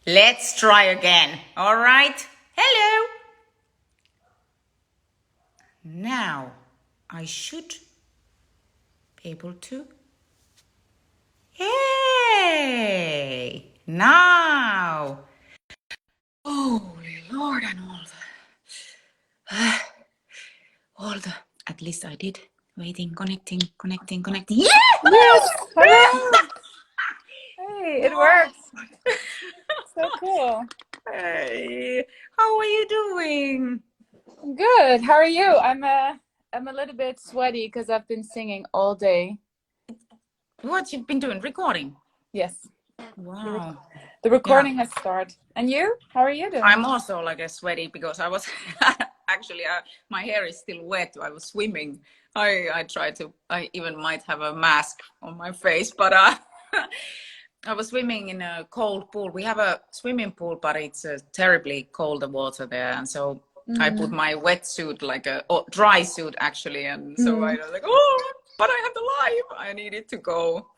Let's try again. All right. Hello. Now I should be able to. Hey. Now. Holy Lord and all the. At least I did. Waiting, connecting. Yeah. Yes, hooray! Hey, it works. So cool. Hey. How are you doing? Good. How are you? I'm a little bit sweaty because I've been singing all day. What you've been doing? Recording. Yes. Wow. The Yeah. recording has started. And you? How are you doing? I'm also like a sweaty because I was actually my hair is still wet. I was swimming. I tried to. I even might have a mask on my face, but I was swimming in a cold pool. We have a swimming pool, but it's terribly cold water there, and so I put my wetsuit like a dry suit actually, and so I was like, oh, but I have the live. I needed to go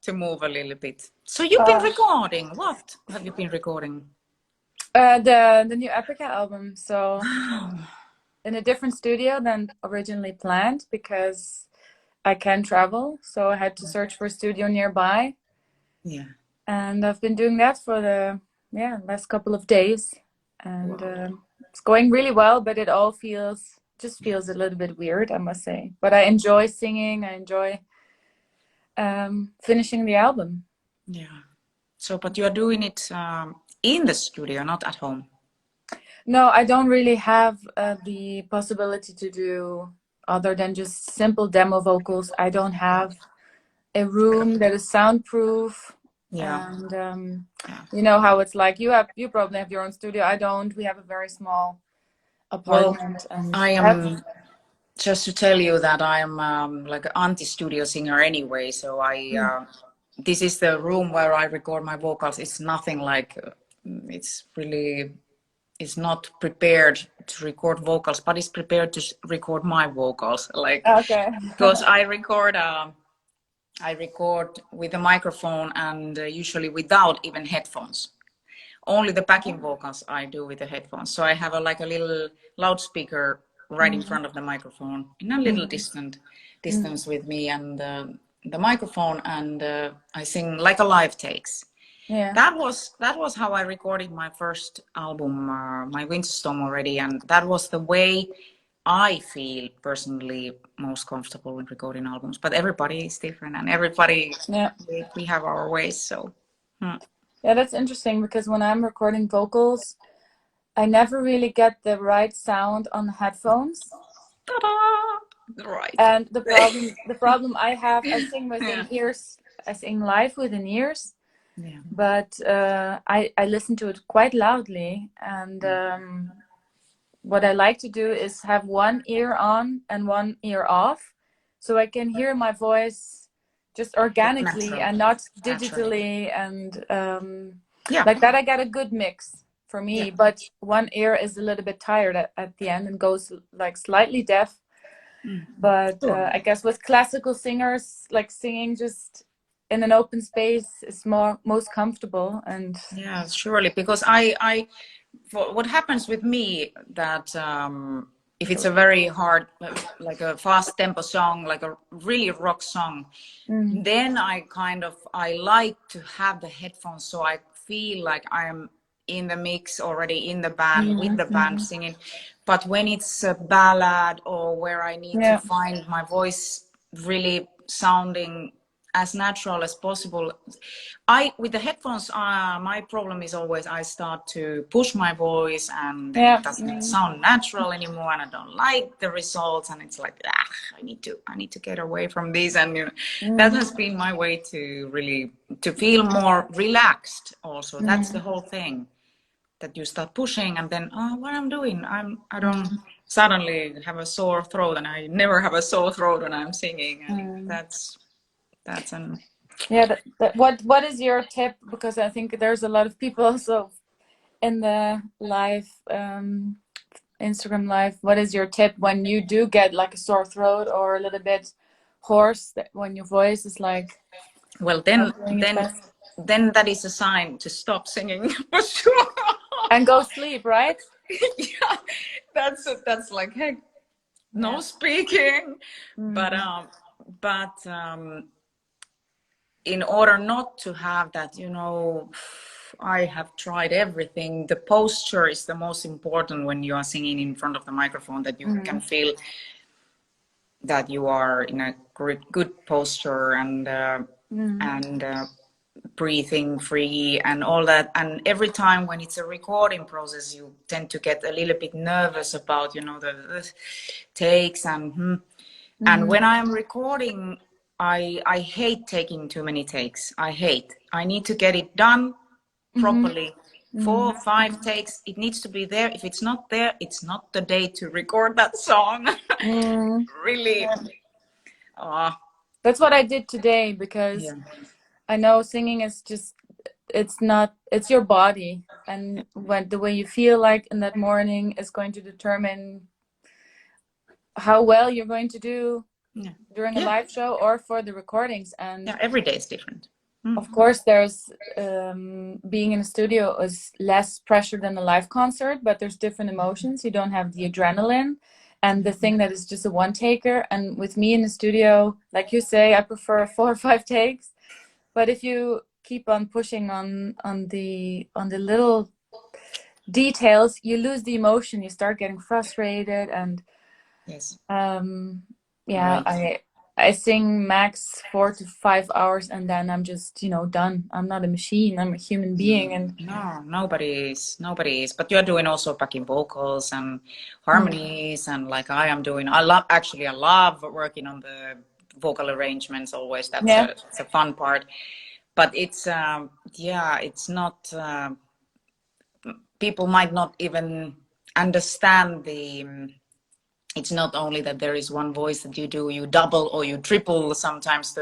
to move a little bit. So you've been recording. What have you been recording? The new Epica album. So in a different studio than originally planned because I can travel. So I had to search for a studio nearby. Yeah. And I've been doing that for the last couple of days. And it's going really well, but it all just feels a little bit weird, I must say. But I enjoy singing. I enjoy finishing the album. Yeah. So, but you are doing it in the studio, not at home. No, I don't really have the possibility to do other than just simple demo vocals. I don't have a room that is soundproof. Yeah. And you know how it's like. You probably have your own studio. I don't. We have a very small Well, apartment, and I am just to tell you that I am like an anti-studio singer anyway. So this is the room where I record my vocals. It's nothing like it's really. It's not prepared to record vocals, but it's prepared to record my vocals. Like okay. because I record with a microphone and usually without even headphones. Only the backing vocals I do with the headphones. So I have like a little loudspeaker right in front of the microphone in a little distance with me and the microphone, and I sing like a live takes. Yeah. That was how I recorded my first album, my Winter Storm already, and that was the way I feel personally most comfortable when recording albums. But everybody is different, and everybody we have our ways. So. Yeah, that's interesting because when I'm recording vocals, I never really get the right sound on the headphones. Ta-da! Right. And the problem I have, I sing within ears. I sing live within ears. Yeah. But I listen to it quite loudly, and what I like to do is have one ear on and one ear off, so I can hear my voice just organically and not digitally, and like that I get a good mix for me. But one ear is a little bit tired at the end and goes like slightly deaf. But I guess with classical singers, like singing just in an open space is most comfortable. And yeah, surely, because I what happens with me that if it's a very hard, like a fast tempo song, like a really rock song, then I like to have the headphones so I feel like I am in the mix already in the band with the band singing. But when it's a ballad or where I need to find my voice really sounding as natural as possible, with the headphones, my problem is always I start to push my voice and then it doesn't sound natural anymore, and I don't like the results, and it's like I need to get away from this. And that has been my way to really to feel more relaxed also. That's the whole thing, that you start pushing and then what I'm doing, I don't suddenly have a sore throat, and I never have a sore throat when I'm singing, and that's an what is your tip? Because I think there's a lot of people also in the live Instagram live. What is your tip when you do get like a sore throat or a little bit hoarse, when your voice is like well then then that is a sign to stop singing for sure. And go sleep, right? Yeah, that's like, hey, no speaking. But in order not to have that, I have tried everything. The posture is the most important when you are singing in front of the microphone, that you can feel that you are in a good posture and breathing free and all that. And every time when it's a recording process, you tend to get a little bit nervous about, the takes and when I'm recording, I hate taking too many takes. I need to get it done properly. 4 or 5 takes, it needs to be there. If it's not there, it's not the day to record that song. Really. That's what I did today, because I know singing is just, it's your body, and the way you feel like in that morning is going to determine how well you're going to do during a live show or for the recordings. And every day is different. Of course, there's being in a studio is less pressure than a live concert, but there's different emotions. You don't have the adrenaline and the thing that is just a one taker. And with me in the studio, like you say, I prefer 4 or 5 takes. But if you keep on pushing on the little details, you lose the emotion. You start getting frustrated, and I sing max 4 to 5 hours, and then I'm just done. I'm not a machine. I'm a human being. And no, nobody is. But you're doing also backing vocals and harmonies, and like I am doing. I love working on the vocal arrangements always. That's a fun part. But it's it's not. People might not even understand it's not only that there is one voice that you double or you triple sometimes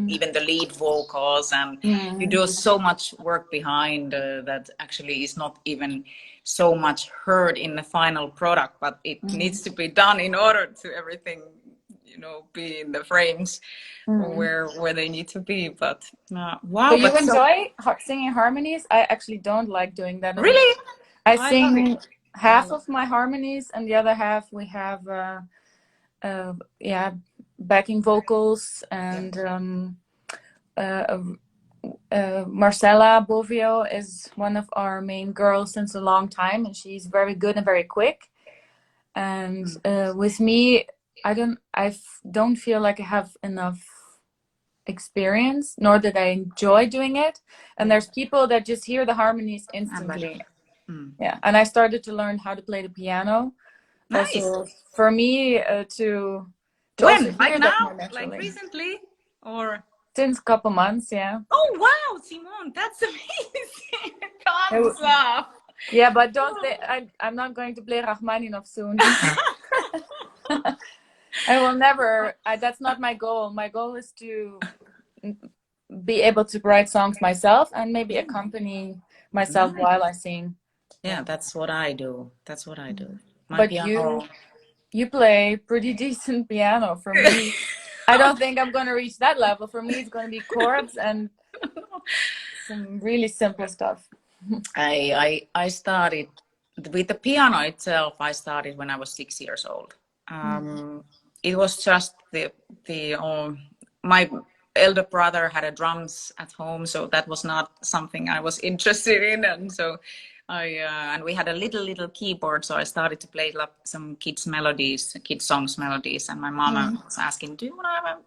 even the lead vocals, and you do so much work behind that actually is not even so much heard in the final product, but it needs to be done in order to everything be in the frames where they need to be. But wow. So you enjoy singing harmonies? I actually don't like doing that. Really? I sing half of my harmonies, and the other half we have backing vocals, and Marcella Bovio is one of our main girls since a long time, and she's very good and very quick. And with me, I don't feel like I have enough experience, nor that I enjoy doing it. And there's people that just hear the harmonies instantly. And I started to learn how to play the piano. Nice. Also, for me to when? Like now? Like recently? Or since a couple months, Oh wow, Simone, that's amazing. Thumbs up. Yeah, but I'm not going to play Rachmaninoff soon. I will never. That's not my goal. My goal is to be able to write songs myself and maybe accompany myself while I sing. Yeah, that's what I do. But you play pretty decent piano. For me, I don't think I'm going to reach that level. For me, it's going to be chords and some really simple stuff. I started with the piano itself. I started when I was 6 years old. It was just my elder brother had a drums at home, so that was not something I was interested in, and so and we had a little keyboard, so I started to play some kids songs melodies, and my mama was asking, do you want to have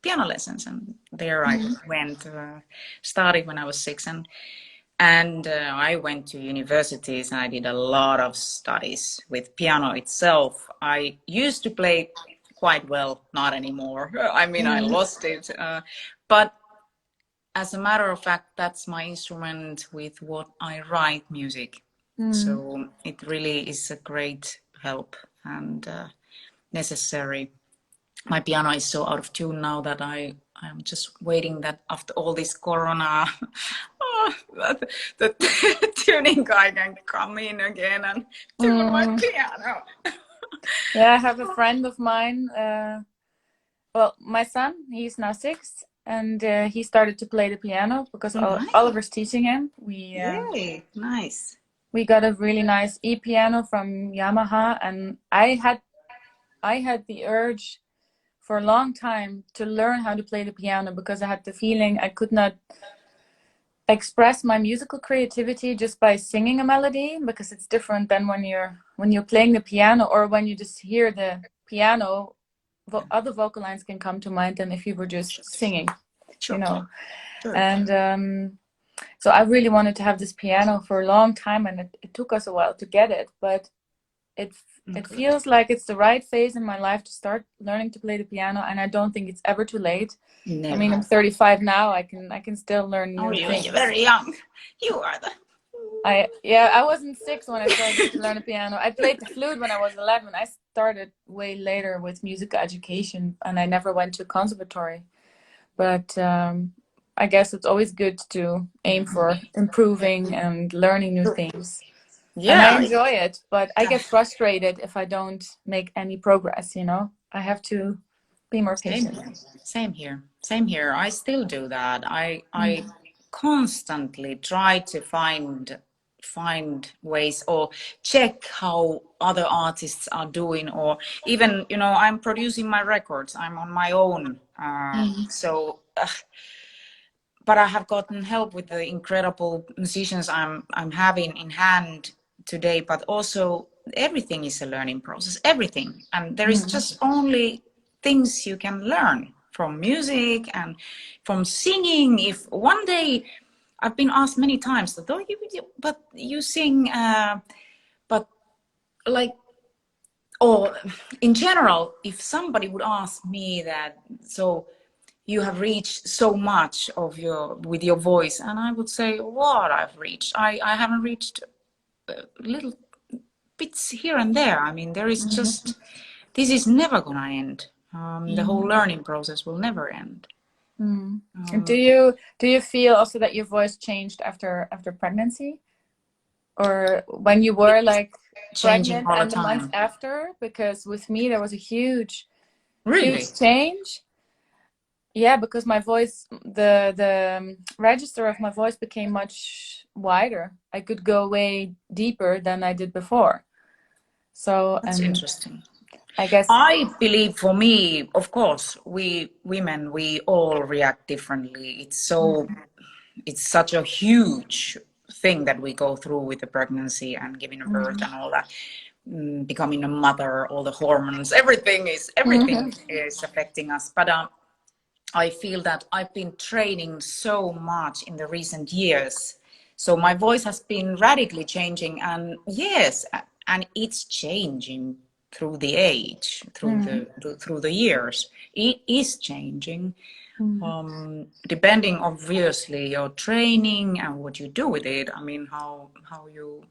piano lessons? And there I went, started when I was 6, and I went to universities, and I did a lot of studies with piano itself. I used to play quite well, not anymore. I mean, I lost it. But as a matter of fact, that's my instrument with what I write music. So it really is a great help and necessary. My piano is so out of tune now that I'm just waiting that after all this corona, the tuning guy can come in again and tune my piano. Yeah, I have a friend of mine. Well, my son, he's now 6, and he started to play the piano because Nice. Oliver's teaching him. Yay, nice. We got a really nice e-piano from Yamaha, and I had the urge for a long time to learn how to play the piano because I had the feeling I could not express my musical creativity just by singing a melody, because it's different than when you're playing the piano, or when you just hear the piano, other vocal lines can come to mind than if you were just singing, Sure. you know. Sure. And so I really wanted to have this piano for a long time, and it took us a while to get it, but it feels like it's the right phase in my life to start learning to play the piano, and I don't think it's ever too late. Never. I mean, I'm 35 now. I can still learn new things. You're very young. You are the. I wasn't 6 when I started to learn the piano. I played the flute when I was 11. I started way later with music education, and I never went to conservatory. But I guess it's always good to aim for improving and learning new things. Yeah. And I enjoy it, but I get frustrated if I don't make any progress, you know? I have to be more patient. Same here. Same here. I still do that. I constantly try to find ways, or check how other artists are doing, or even, you know, I'm producing my records. I'm on my own. But I have gotten help with the incredible musicians I'm having in hand today, but also everything is a learning process, everything. And there is just only things you can learn from music and from singing. If one day, I've been asked many times that, but you sing, but like, or in general, if somebody would ask me that, so you have reached so much with your voice, and I would say, what I've reached, I haven't reached little bits here and there. I mean, there is just, this is never gonna end. The whole learning process will never end. Do you feel also that your voice changed after pregnancy, or when you were like pregnant and the months after? Because with me there was a huge change. Yeah, because my voice, the register of my voice became much wider. I could go way deeper than I did before. So that's interesting. I guess I believe, for me, of course, we women, we all react differently. It's such a huge thing that we go through with the pregnancy and giving a birth and all that, becoming a mother, all the hormones, everything is affecting us. But I feel that I've been training so much in the recent years. So my voice has been radically changing, and yes, and it's changing through the age, through the years. It is changing, depending obviously your training and what you do with it. I mean, how you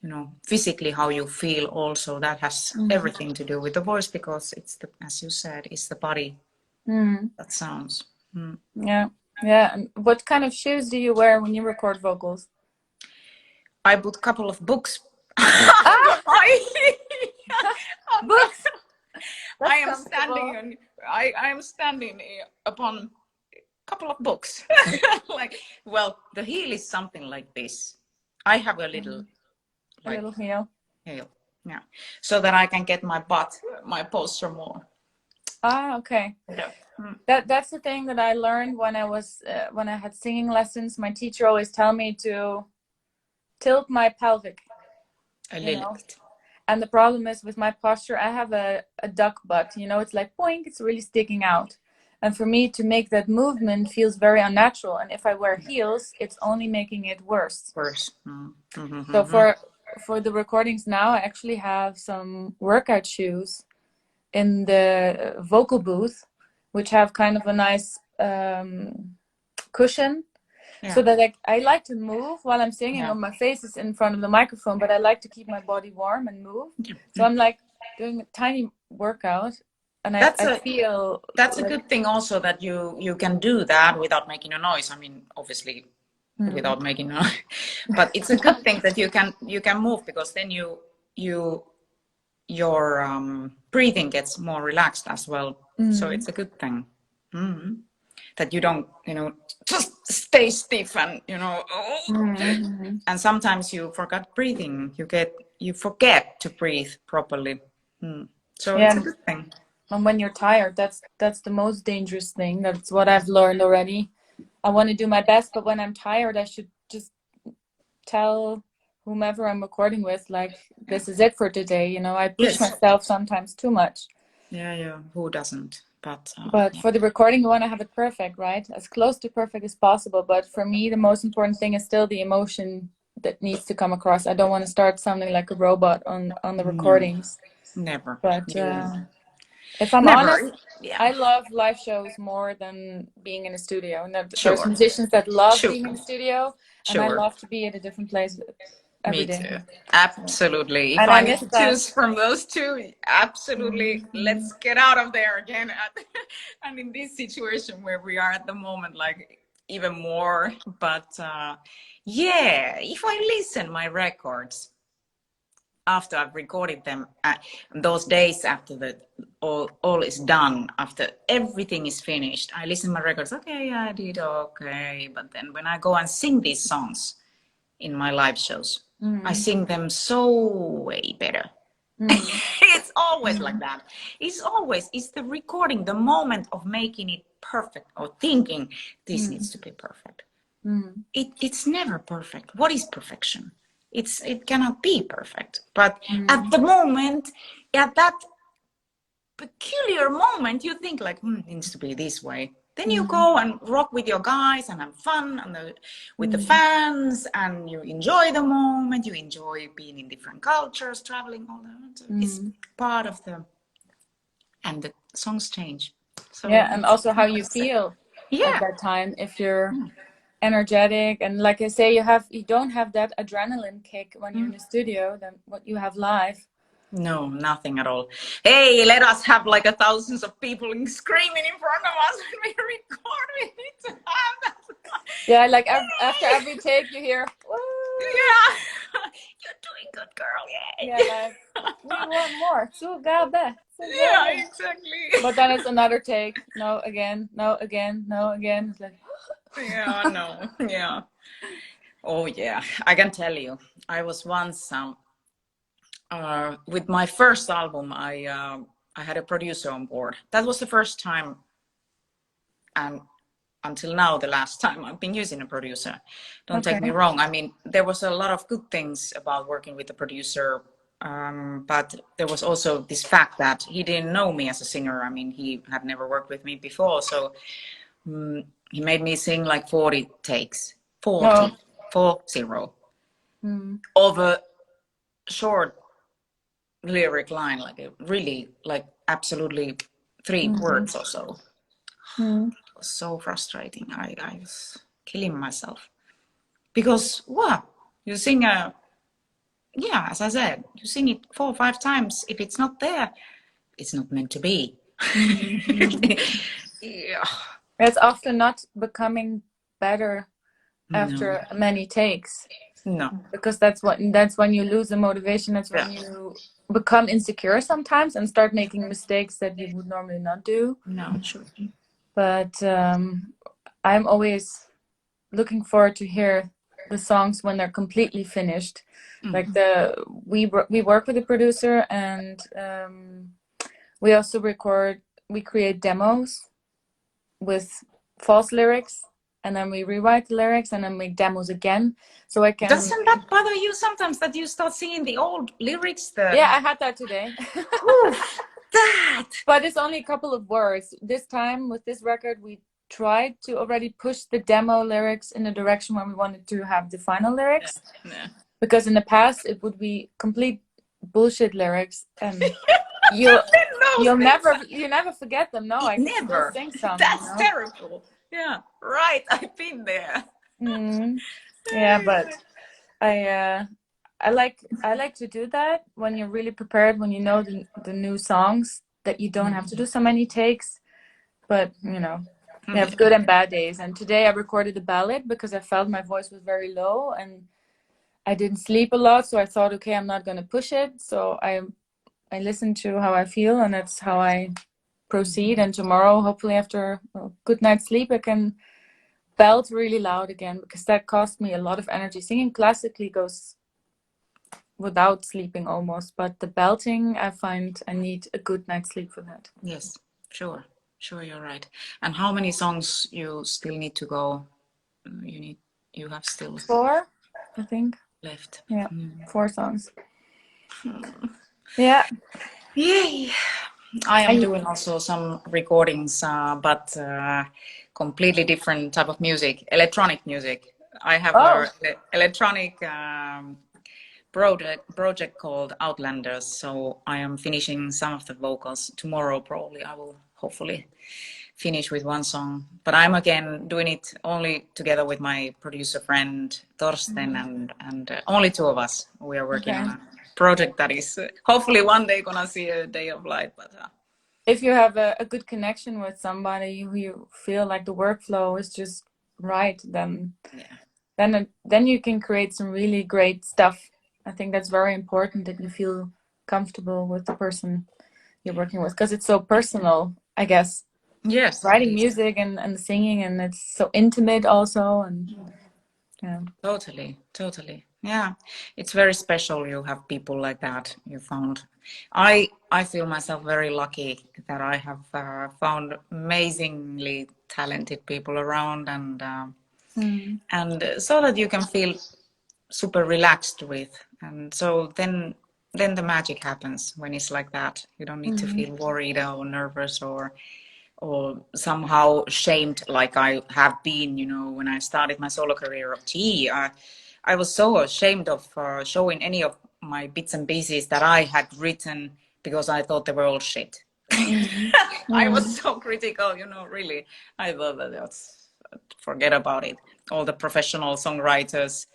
know, physically how you feel also, that has everything to do with the voice, because it's as you said, it's the body. That sounds. Yeah. And what kind of shoes do you wear when you record vocals? I bought a couple of books. Books. I am standing upon a couple of books. Like, well, the heel is something like this. I have a little, like, a little heel. Yeah, so that I can get my posture more. Okay. Yeah. That's the thing that I learned when I had singing lessons. My teacher always tell me to tilt my pelvic a little bit. And the problem is with my posture, I have a duck butt, you know, it's like boink, it's really sticking out. And for me to make that movement feels very unnatural. And if I wear heels, it's only making it worse. So for the recordings now, I actually have some workout shoes in the vocal booth, which have kind of a nice cushion. So that I like to move while I'm singing, or my face is in front of the microphone, but I like to keep my body warm and move. So I'm like doing a tiny workout, and I feel that's a good thing also, that you can do that without making a noise. I mean, obviously without making a noise, but it's a good thing that you can move, because then your breathing gets more relaxed as well. So it's a good thing. that you don't, just stay stiff and, and sometimes you forget breathing. You forget to breathe properly. So it's a good thing. And when you're tired, that's the most dangerous thing. That's what I've learned already. I want to do my best, but when I'm tired, I should just tell whomever I'm recording with, like, this is it for today. I push myself sometimes too much. Yeah. Who doesn't? But for the recording, you want to have it perfect, right? As close to perfect as possible. But for me, the most important thing is still the emotion that needs to come across. I don't want to start sounding like a robot on the recordings. Never. But if I'm honest, I love live shows more than being in a studio. And there's musicians that love being in the studio, and I love to be at a different place every day. Me too. Absolutely. If And I I need miss to that. choose from those two, absolutely. Let's get out of there again. And in this situation where we are at the moment, like even more. But if I listen my records after I've recorded them, those days after all is done, after everything is finished, I listen to my records. Okay, I did okay. But then when I go and sing these songs in my live shows, I sing them so way better. It's always like that. It's the recording, the moment of making it perfect or thinking this needs to be perfect. It's never perfect. What is perfection? It cannot be perfect. But at the moment, at that peculiar moment, you think like, it needs to be this way. Then you go and rock with your guys and have fun with the fans, and you enjoy the moment. You enjoy being in different cultures, traveling, all that. So it's part of and the songs change. So and also how you feel at that time. If you're energetic, and like I say, you don't have that adrenaline kick when you're in the studio than what you have live. No, nothing at all. Hey, let us have like thousands of people screaming in front of us when we record. We need to have that. Yeah, like after every take you hear, woo! Yeah, you're doing good, girl. Yeah, like we want more. Zugabe. Yeah, exactly. But then it's another take. No again. No again. No again. It's like yeah. Oh yeah, I can tell you. I was once with my first album. I had a producer on board. That was the first time, and until now, the last time I've been using a producer. Don't take me wrong. I mean, there was a lot of good things about working with a producer, but there was also this fact that he didn't know me as a singer. I mean, he had never worked with me before, so he made me sing like 40 takes, 40 of a short lyric line, like a really, like absolutely 3 words or so. It was so frustrating. I was killing myself because you sing as I said, you sing it 4 or 5 times. If it's not there, it's not meant to be. It's often not becoming better after many takes. No, because that's when you lose the motivation. That's when you become insecure sometimes and start making mistakes that you would normally not do. No, sure. But I'm always looking forward to hear the songs when they're completely finished. Like we work with a producer, and we also create demos with false lyrics, and then we rewrite the lyrics and then make demos again. So I can. Doesn't that bother you sometimes that you start singing the old lyrics? Yeah, I had that today. Oof, that. But it's only a couple of words. This time with this record, we tried to already push the demo lyrics in the direction where we wanted to have the final lyrics. Yeah. Because in the past it would be complete bullshit lyrics, and you never forget them. No, I can still sing some. That's terrible. Yeah, right. I've been there. Yeah, but I like to do that when you're really prepared, when you know the new songs, that you don't have to do so many takes. But you have good and bad days. And today I recorded the ballad because I felt my voice was very low and I didn't sleep a lot, so I thought, okay, I'm not going to push it. So I listened to how I feel, and that's how I proceed. And tomorrow, hopefully after a good night's sleep, I can belt really loud again, because that cost me a lot of energy. Singing classically goes without sleeping almost, but the belting, I find I need a good night's sleep for that. Yes, sure, you're right. And how many songs you still need to go? You have still 4, I think. left. Yeah, 4 songs. Yeah. Yay! I am doing also some recordings, but completely different type of music, electronic music. I have Oh. a electronic project called Outlanders, so I am finishing some of the vocals tomorrow. Probably I will hopefully finish with one song, but I'm again doing it only together with my producer friend Torsten, and only 2 of us. We are working on a project that is hopefully one day gonna see a day of light. But if you have a good connection with somebody who you feel like the workflow is just right, then you can create some really great stuff. I think that's very important, that you feel comfortable with the person you're working with, because it's so personal, I guess. yes, Writing music and singing, and it's so intimate also, and yeah. Totally. Yeah, it's very special. You have people like that you found. I feel myself very lucky that I have found amazingly talented people around, and so that you can feel super relaxed with, and so then the magic happens when it's like that. You don't need to feel worried or nervous or somehow shamed like I have been, when I started my solo career of tea. I was so ashamed of showing any of my bits and pieces that I had written, because I thought they were all shit. I was so critical, really. I thought that's forget about it. All the professional songwriters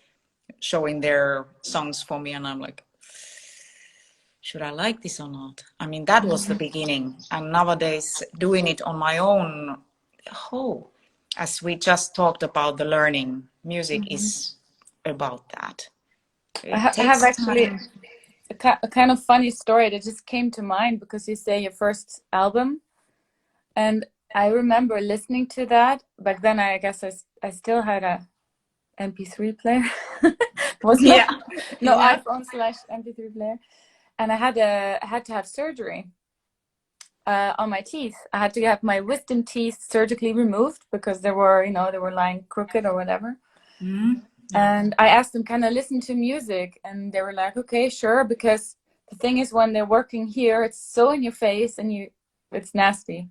showing their songs for me, and I'm like, should I like this or not? I mean, that was the beginning. And nowadays, doing it on my own, as we just talked about the learning, music is about that. I It have takes actually time. a kind of funny story that just came to mind, because you say your first album, and I remember listening to that. Back then, I guess I still had a MP3 player. Was no iPhone / MP3 player, and I had to have surgery on my teeth. I had to have my wisdom teeth surgically removed, because they were lying crooked or whatever. And I asked them, can I listen to music? And they were like, okay, sure, because the thing is, when they're working here, it's so in your face, and it's nasty.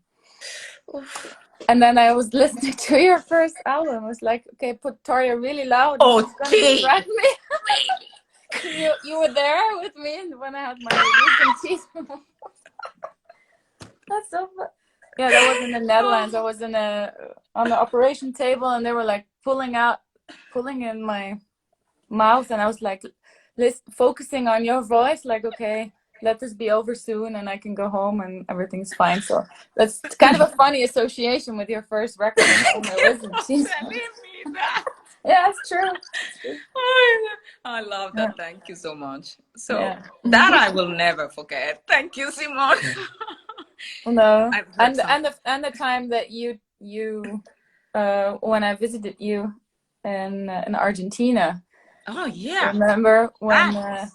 Oof. And then I was listening to your first album. I was like, okay, put Tarja really loud. It's gonna distract me. You were there with me when I had my wisdom teeth. That's so fun. Yeah, that was in the Netherlands. I was on the operation table, and they were like pulling in my mouth, and I was like focusing on your voice, like, okay, let this be over soon and I can go home and everything's fine. So that's kind of a funny association with your first record. Yeah, it's true. I love that. Yeah. Thank you so much. So that I will never forget. Thank you, Simone. No, and the time that you when I visited you in Argentina. Oh yeah. Remember when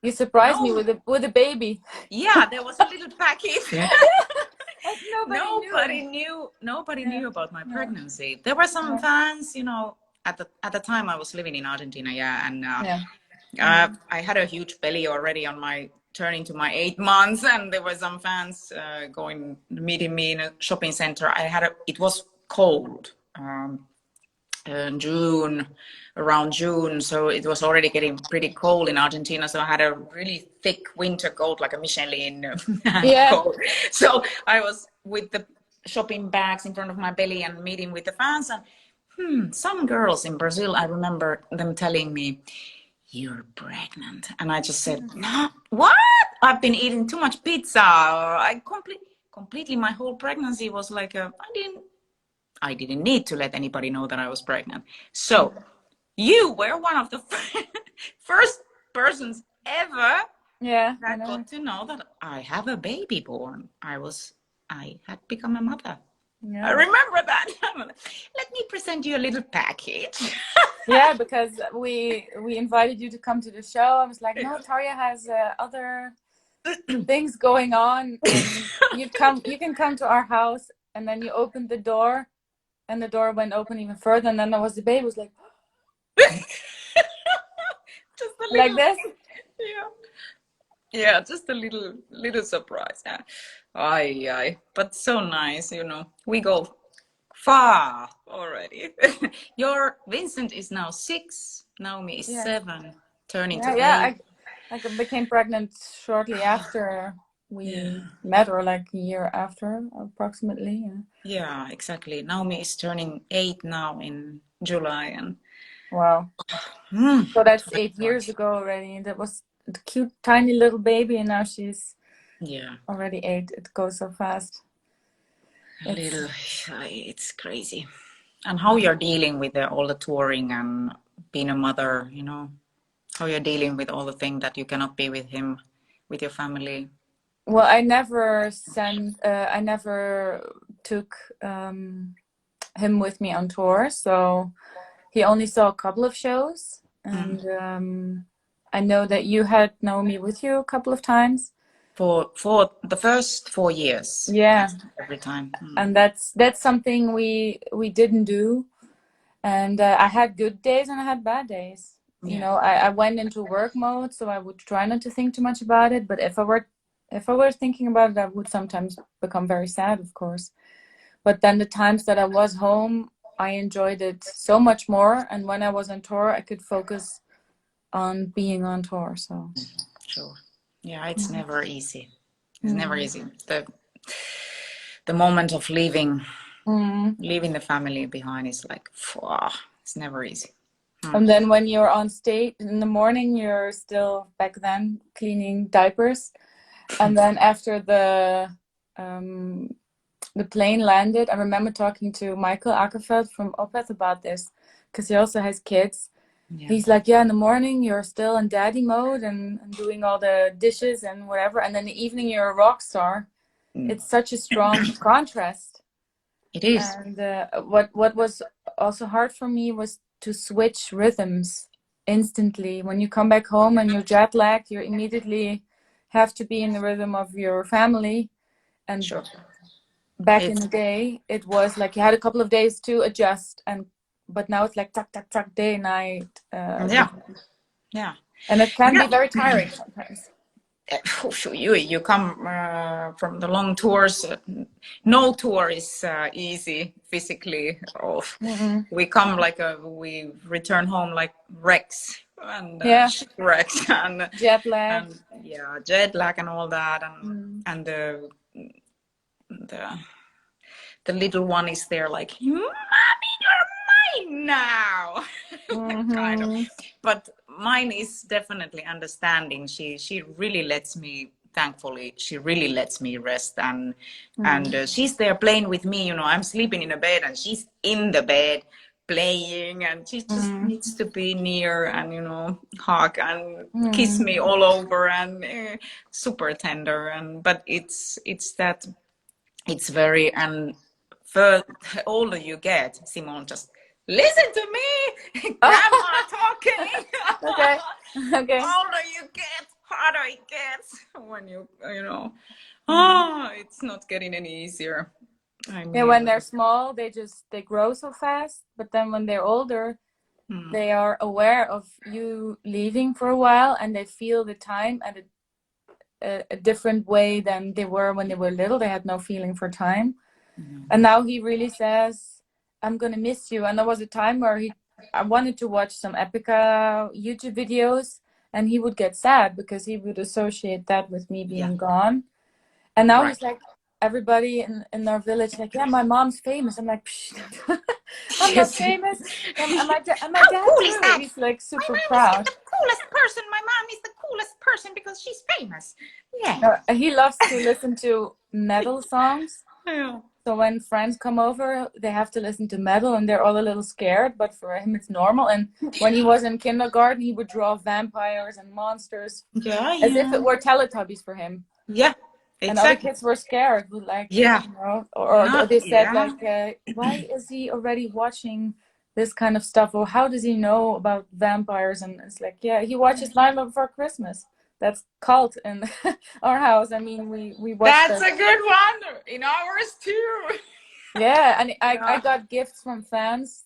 you surprised me with a baby? Yeah, there was a little package. Nobody knew about my pregnancy. There were some fans, at the time I was living in Argentina, and I had a huge belly already on my turning to my 8 months, and there were some fans meeting me in a shopping center. It was cold. Around June, so it was already getting pretty cold in Argentina, so I had a really thick winter coat, like a Michelin coat. So I was with the shopping bags in front of my belly and meeting with the fans, and some girls in Brazil, I remember them telling me, you're pregnant. And I just said, no, what? I've been eating too much pizza. I completely my whole pregnancy was like I didn't need to let anybody know that I was pregnant. So you were one of the first persons ever that got to know that I have a baby born. I was I had become a mother. Yeah. I remember that. Let me present you a little package. Yeah, because we invited you to come to the show. I was like, no, Tarja has other things going on, and you can come to our house. And then you opened the door, and the door went open even further, and then there was the baby. Was like, Just a like little, this. yeah. Yeah, just a little surprise. Yeah. Aye. But so nice, you know. We go far already. Your Vincent is now 6. Naomi is Yeah. 7, turning to Yeah. 8. I became pregnant shortly after we met, or like a year after, approximately. Yeah. Yeah, exactly. Naomi is turning 8 now in July, and Wow. So that's 8 years ago already. That was a cute, tiny little baby, and now she's yeah, already 8. It goes so fast. it's crazy. And how you're dealing with all the touring and being a mother, you know, how you're dealing with all the things that you cannot be with him, with your family. Well, I never took him with me on tour, so he only saw a couple of shows, and I know that you had Naomi with you a couple of times. For the first 4 years, Yeah, every time. and that's something we didn't do. And I had good days and I had bad days. You Yeah. know, I went into work mode, so I would try not to think too much about it. But if I were thinking about it, I would sometimes become very sad, of course. But then the times that I was home, I enjoyed it so much more. And when I was on tour, I could focus on being on tour. So Sure. Yeah, it's never easy. It's never easy. The moment of leaving the family behind is like, it's never easy. And then when you're on stage in the morning, you're still back then cleaning diapers. And then after the plane landed, I remember talking to Michael Ackerfeld from Opeth about this, because he also has kids. Yeah. He's like, yeah, in the morning you're still in daddy mode and doing all the dishes and whatever, and then in the evening you're a rock star. It's such a strong contrast. It is. And what was also hard for me was to switch rhythms instantly. When you come back home and you're jet lagged, you immediately have to be in the rhythm of your family. And Sure. back in the day, it was like you had a couple of days to adjust, but now it's like tuck tuck tuck, day night. Yeah. And it can be very tiring sometimes. You come from the long tours. No tour is easy physically. We come we return home like wrecks and shipwrecks and jet lag. And jet lag and all that, and the little one is there like, mommy, you're mine now. Kind of. But mine is definitely understanding. She really lets me, thankfully she really lets me rest, and she's there playing with me, you know. I'm sleeping in a bed and she's in the bed playing, and she just needs to be near and, you know, hug and kiss me all over, and super tender. And but it's that it's very, and the older you get, Simone, just listen to me, grandma talking. Okay. Older you get, harder it gets when you know. It's not getting any easier. I mean, Yeah, when they're small, they grow so fast, but then when they're older, they are aware of you leaving for a while, and they feel the time at a different way than they were when they were little. They had no feeling for time. And now he really says, I'm gonna miss you. And there was a time where I wanted to watch some Epica YouTube videos, and he would get sad because he would associate that with me being gone. And now he's like, everybody in our village, like, yeah, my mom's famous. I'm like, I'm not famous. And my dad cool too. is that? He's like super my mom proud. is the coolest person. My mom is the coolest person because she's famous. Yeah. He loves to listen to metal songs. Yeah. So when friends come over, they have to listen to metal, and they're all a little scared, but for him it's normal. And when he was in kindergarten, he would draw vampires and monsters as if it were Teletubbies for him. Yeah. And other exactly. kids were scared, like, Yeah. you know, or Not, they said yeah. like, why is he already watching this kind of stuff, or how does he know about vampires? And it's like, yeah, he watches Nightmare Before Christmas. That's cult in our house. I mean, we watched That's that. a good one. In ours too. Yeah, and I Yeah. got gifts from fans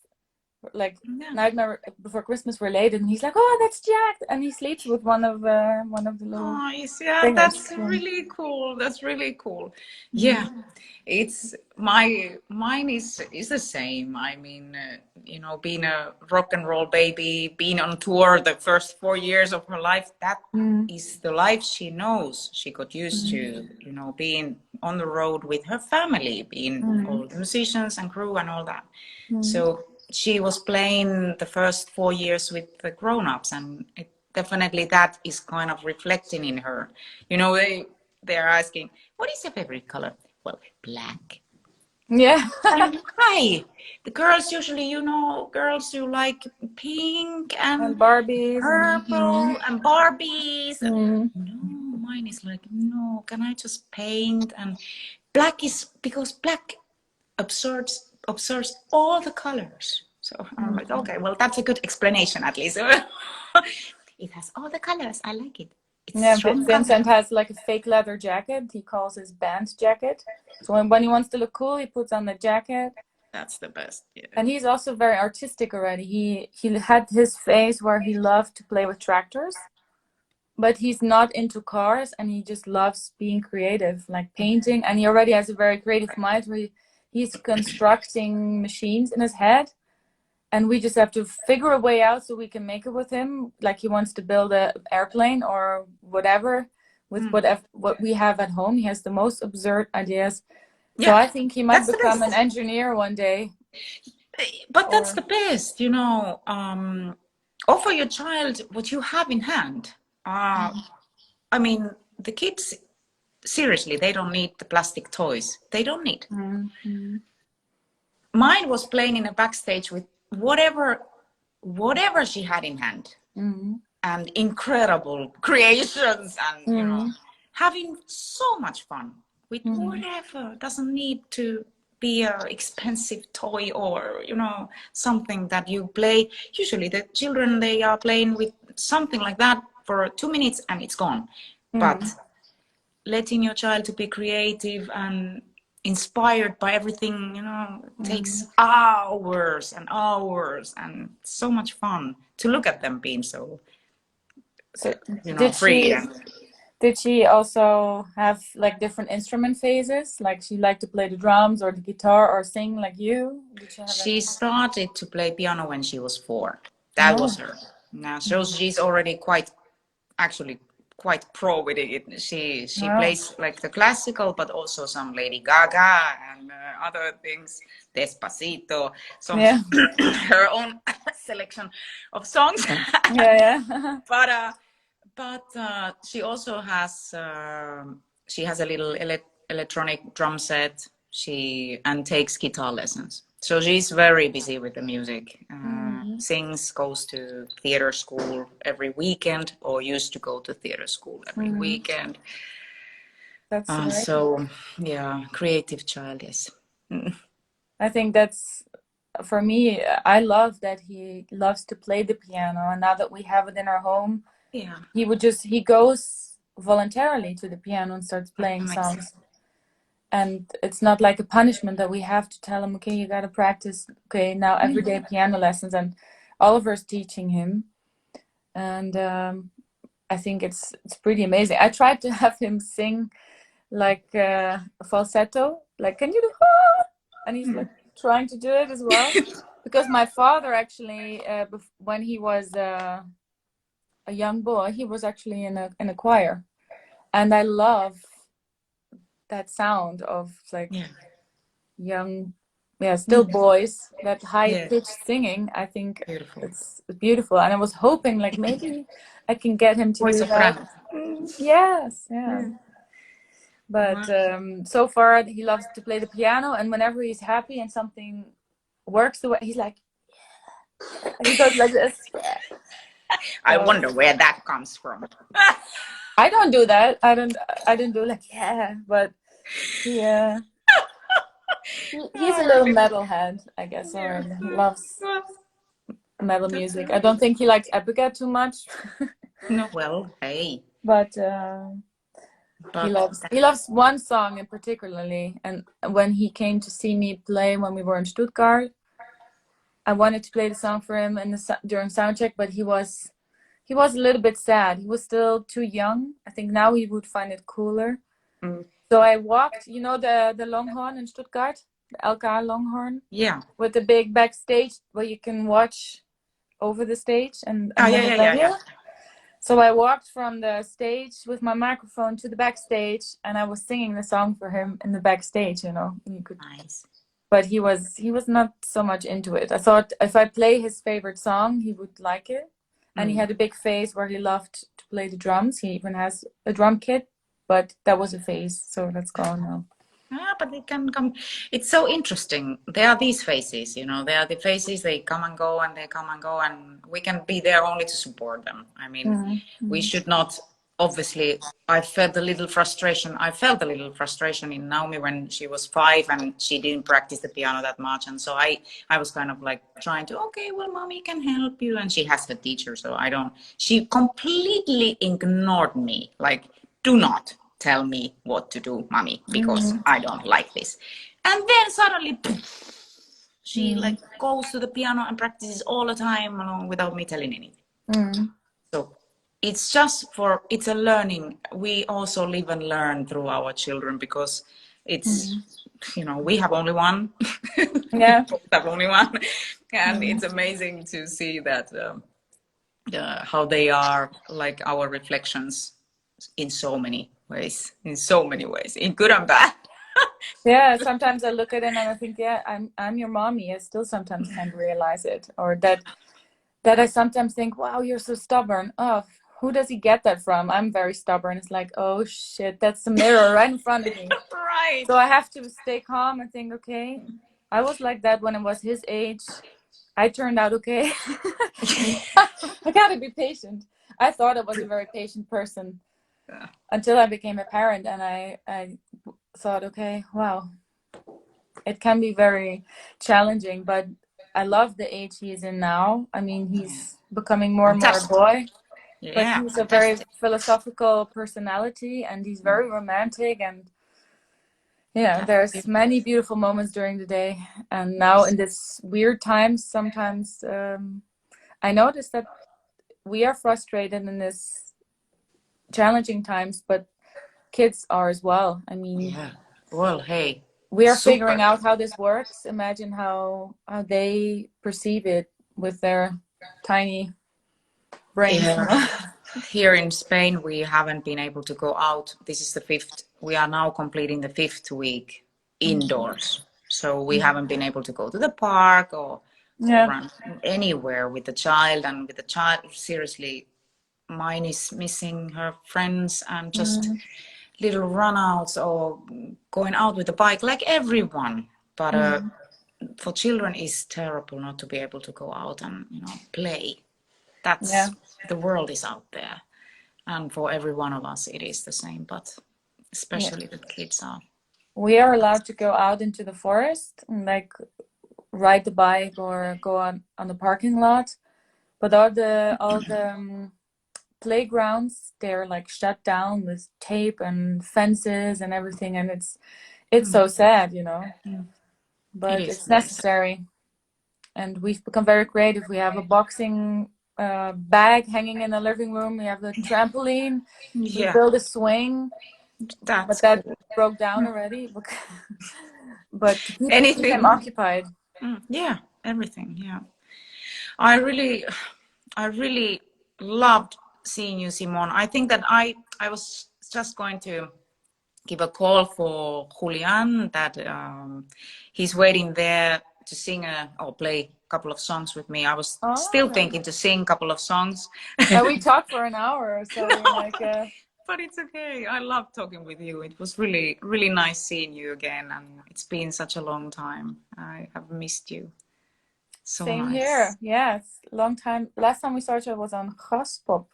like Yeah. Nightmare Before Christmas related, and he's like, oh, that's Jack, and he sleeps with one of the little Nice. Yeah, fingers. that's really cool. That's really cool. Yeah. Mm. It's mine is the same. I mean, being a rock and roll baby, being on tour the first 4 years of her life, that Mm. is the life she knows. She got used to, being on the road with her family, being Mm. all the musicians and crew and all that. Mm. So she was playing the first 4 years with the grown-ups, and definitely that is kind of reflecting in her. They're asking, "What is your favorite color?" Well, black. Yeah. And why? The girls usually, girls who like pink And and Barbies and purple and Barbies. mm. No, mine is like, no, can I just paint? And black is because black absorbs all the colors. So I'm like, okay, well, that's a good explanation at least. It has all the colors. I like it. It's Yeah, strong Vincent color. has like a fake leather jacket. He calls his band jacket. So when he wants to look cool, he puts on the jacket. That's the best. Yeah. And he's also very artistic already. He had his phase where he loved to play with tractors, but he's not into cars, and he just loves being creative, like painting. And he already has a very creative mind where he's constructing machines in his head, and we just have to figure a way out so we can make it with him. Like he wants to build an airplane or whatever with whatever what we have at home. He has the most absurd ideas. So Yeah, I think he might that's the become an best. engineer one day. But that's Or the best, offer your child what you have in hand. I mean, the kids, seriously, they don't need the plastic toys. They don't need. mm-hmm. Mine was playing in a backstage with whatever she had in hand, Mm-hmm. and incredible creations, and Mm-hmm. having so much fun with Mm-hmm. whatever. Doesn't need to be a expensive toy, or something that you play. Usually the children, they are playing with something like that for 2 minutes and it's gone. But letting your child to be creative and inspired by everything, takes hours and hours, and so much fun to look at them being so So free. And did she also have like different instrument phases? Like she liked to play the drums or the guitar or sing like you? Did she have any? she started to play piano when she was 4. That Oh. was her. Now, so she's already actually quite pro with it. She Wow. plays like the classical, but also some Lady Gaga and other things, Despacito, some Yeah. her own selection of songs. Yeah, yeah. But she also has she has a little electronic drum set. And takes guitar lessons. So she's very busy with the music. Sings, goes to theater school every weekend, or used to go to theater school every weekend. That's right. So yeah, creative child, yes. I think that's for me. I love that he loves to play the piano, and now that we have it in our home, Yeah, he goes voluntarily to the piano and starts playing amazing. songs. And it's not like a punishment that we have to tell him, okay, you got to practice. Okay, now everyday piano lessons, and Oliver's teaching him, and I think it's pretty amazing. I tried to have him sing like falsetto, like can you do? Ah? And he's like trying to do it as well, because my father actually, when he was a young boy, he was actually in a choir, and I love that sound of like young, still boys, that high pitched singing. I think Beautiful. it's beautiful, and I was hoping like maybe I can get him to Voice do that. soprano. Yes, yeah. But so far he loves to play the piano, and whenever he's happy and something works the way, he's like, he goes like this. I So wonder where that comes from. I don't do that. I don't do like, yeah, but yeah. He's a little metalhead, I guess, Yeah. already. He loves metal music. I don't think he likes Epica too much. No, well, hey. But But he loves one song in particularly, and when he came to see me play when we were in Stuttgart, I wanted to play the song for him during soundcheck, but he was a little bit sad. He was still too young. I think now he would find it cooler. So I walked, you know, the Longhorn in Stuttgart, the LK Longhorn, yeah. with the big backstage where you can watch over the stage and Oh, have yeah, a yeah, yeah, venue. yeah. So I walked from the stage with my microphone to the backstage, and I was singing the song for him in the backstage. You know, you could. Nice. But he was not so much into it. I thought if I play his favorite song, he would like it. And he had a big phase where he loved to play the drums. He even has a drum kit, but that was a phase, so that's gone now. Ah, but they can come. It's so interesting. There are these phases, you know, there are the phases, they come and go and they come and go, and we can be there only to support them. I mean, we should not, obviously, I felt a little frustration. I felt a little frustration in Naomi when she was 5 and she didn't practice the piano that much. And so I was kind of like trying to, okay, well, mommy can help you. And she has her teacher, so she completely ignored me. Like, do not tell me what to do, mommy, because I don't like this. And then suddenly, she like goes to the piano and practices all the time along without me telling anything. So it's it's a learning. We also live and learn through our children because it's, you know, we have only one. Yeah. We have only one. And it's amazing to see that how they are like our reflections in so many ways, in good and bad. Yeah, sometimes I look at it and I think, yeah, I'm your mommy. I still sometimes can't realize it, or that I sometimes think, wow, you're so stubborn. Oh, who does he get that from? I'm very stubborn. It's like, oh shit, that's the mirror right in front of me. Right. So I have to stay calm and think, okay, I was like that when I was his age. I turned out okay. I gotta be patient. I thought I was a very patient person until I became a parent, and I thought, okay, wow, it can be very challenging, but I love the age he's in now. I mean, he's becoming more and more a boy, but Yeah, he's a very fantastic. philosophical personality, and he's very romantic, and yeah, That's there's beautiful. many beautiful moments during the day. And now in this weird times, sometimes I notice that we are frustrated in this challenging times, but kids are as well. I mean, Yeah. Well, hey, we are figuring super. out how this works. Imagine how they perceive it with their tiny brains, you Yeah. know? Here in Spain, we haven't been able to go out. This is the 5th. We are now completing the 5th week indoors. So we haven't been able to go to the park or Yeah. run anywhere with the child. And with the child, seriously, mine is missing her friends and just little runouts or going out with the bike like everyone. But for children, it's terrible not to be able to go out and, you know, play. Yeah. That's the world is out there, and for every one of us it is the same, but Yeah. especially the kids are. We are allowed to go out into the forest and like ride the bike or go on the parking lot. But all the playgrounds, they're like shut down with tape and fences and everything, and it's so sad, you know. It But is it's very sad. necessary, and we've become very creative. We have a boxing bag hanging in the living room. We have the trampoline. We Yeah, built a swing, but that's that cool. broke down already. But to keep him Anything. occupied. Yeah, everything. Yeah, I really loved seeing you, Simone. I think that I was just going to give a call for Julian, that he's waiting there to sing or play a couple of songs with me. I was still Oh, thinking to sing a couple of songs. and we talked for an hour, so we're No, like, but it's okay. I love talking with you. It was really, really nice seeing you again, and it's been such a long time. I have missed you. So same nice. here. Yes, long time. Last time we saw each other was on Gaspop.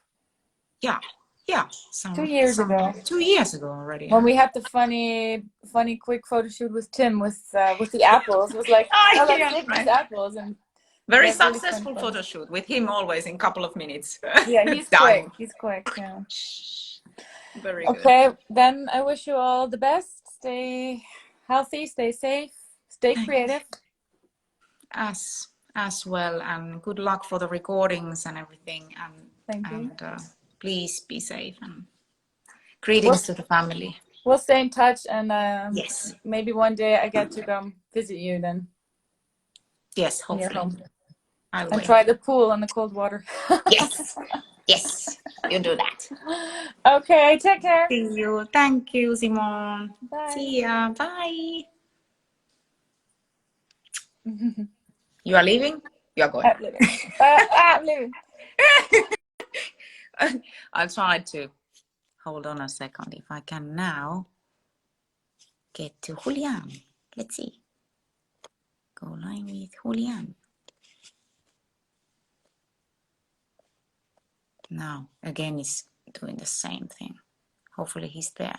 Yeah, Yeah, 2 years ago. 2 years ago already. When we had the funny quick photo shoot with Tim with the apples. It was like, Oh, let's yeah, take right. these apples, and very really successful photo shoot with him always in a couple of minutes. Yeah, he's Done. quick. He's quick. Yeah. Very good. Okay, then I wish you all the best. Stay healthy, stay safe, stay creative. As well, and good luck for the recordings and everything. Thank you. And please be safe, and greetings to the family. We'll stay in touch, and yes, maybe one day I get to come visit you then. Yes, in your hopefully. home. I'll And wait. try the pool and the cold water. Yes, yes, you do that. Okay, take care. See you. Thank you, Simone. Bye. See ya. Bye. You are leaving? You are going. I'm leaving. I'm leaving. I'll try to hold on a second if I can now get to Julian. Let's see. Go live with Julian. Now again he's doing the same thing. Hopefully he's there.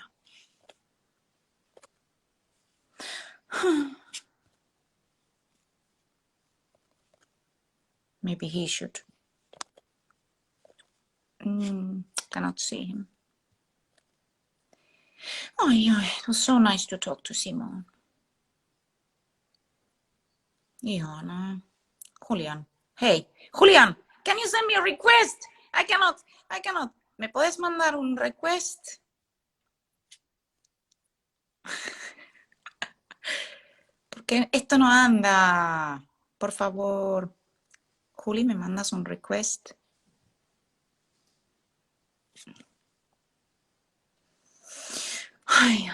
Maybe he should. Cannot see him. Oh yeah, it was so nice to talk to Simone. Ihanaa. Julian. Hey, Julian, can you send me a request? I cannot. ¿Me puedes mandar un request? Porque esto no anda. Por favor. Juli, ¿me mandas un request? Ay.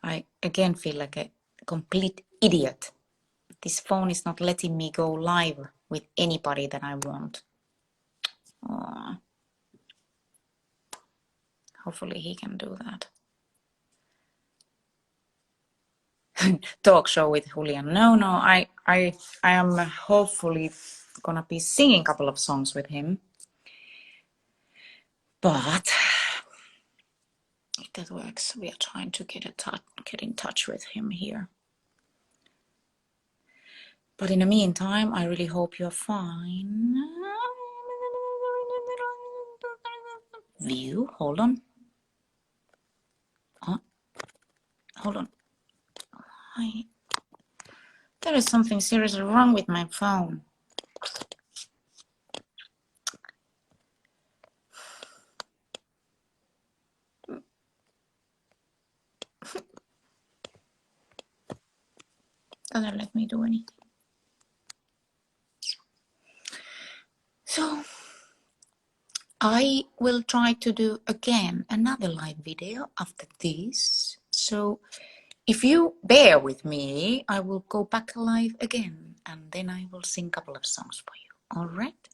I again feel like a complete idiot. This phone is not letting me go live with anybody that I want. Oh. Hopefully he can do that. Talk show with Julian. No, I am hopefully gonna be singing a couple of songs with him. But if that works, we are trying to get in touch with him here. But in the meantime, I really hope you're fine. View, hold on. Oh, hold on. There is something seriously wrong with my phone. Doesn't let me do anything. So I will try to do again another live video after this. So if you bear with me, I will go back live again and then I will sing a couple of songs for you. All right?